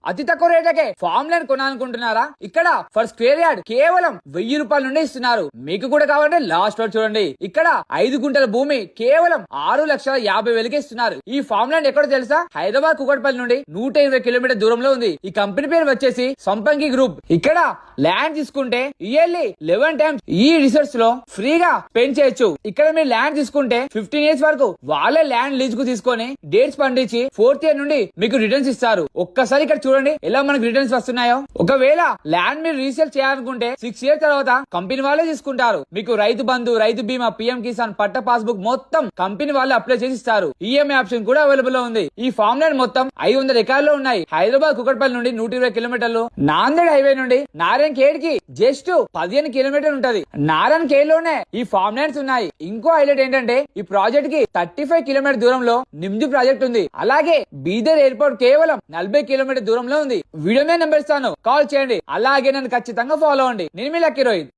అతి తక్కువ రేట్లకే ఫామ్ ల్యాండ్ కొనాలనుకుంటున్నారా? ఇక్కడ ఫర్ స్క్వేర్ యార్డ్ కేవలం 1000 రూపాయల నుండి ఇస్తున్నారు. మీకు కూడా కావాలంటే లాస్ట్ వరకు చూడండి. ఇక్కడ 5 గుంటల భూమి కేవలం 6,50,000కి ఇస్తున్నారు. ఈ ఫామ్ ల్యాండ్ ఎక్కడో తెలుసా? హైదరాబాద్ కుకట్పల్లి నుండి 120 కిలోమీటర్ దూరంలో ఉంది. ఈ కంపెనీ పేరు వచ్చేసి సంపంగి గ్రూప్. ఇక్కడ ల్యాండ్ తీసుకుంటే ఇయర్లీ 11 టైమ్స్ ఈ రిసార్ట్స్ లో ఫ్రీగా స్పెండ్ చేయొచ్చు. ఇక్కడ మీరు ల్యాండ్ తీసుకుంటే 15 ఇయర్స్ వరకు వాళ్ళే ల్యాండ్ లీజ్ కు తీసుకొని డేట్స్ పండించి 4th ఇయర్ నుండి మీకు రిటర్న్స్ ఇస్తారు. ఒక్కసారి ఇక్కడ చూడండి ఎలా మనకు రిటర్న్స్ వస్తున్నాయో. ఒకవేళ ల్యాండ్ మీరు రీసేల్ చేయాలనుకుంటే 6 ఇయర్స్ తర్వాత కంపెనీ వాళ్ళే తీసుకుంటారు. మీకు రైతు బంధు, రైతు బీమా, పిఎం కిసాన్, పట్ట పాస్బుక్ మొత్తం కంపెనీ వాళ్ళే అప్లై చేసి ఇస్తారు. ఈఎంఐ ఆప్షన్ కూడా అవైలబుల్ లో ఉంది. ఈ ఫామ్ ల్యాండ్ మొత్తం 500 ఎకరాల్లో ఉన్నాయి. హైదరాబాద్ కుకట్పల్లి నుండి 120 కిలోమీటర్లు, నాందేడ్ హైవే నుండి నారాయణ్ ఖేడ్ కి జస్ట్ 15 కిలోమీటర్లు ఉంటది. నారాయణ్ ఖేడ్ లోనే ఈ ఫామ్ ల్యాండ్స్ ఉన్నాయి. ఇంకో హైలైట్ ఏంటంటే ఈ ప్రాజెక్ట్ కి 35 కిలోమీటర్ దూరంలో నిమ్జు ప్రాజెక్ట్ ఉంది. అలాగే బీదర్ ఎయిర్పోర్ట్ కేవలం 40 కిలోమీటర్ దూరంలో ఉంది. వీడియో మీద నెంబర్ ఇస్తాను, కాల్ చేయండి. అలాగే నన్ను ఖచ్చితంగా ఫాలో అవ్వండి. నేను మీ లక్కీ రోహిత్.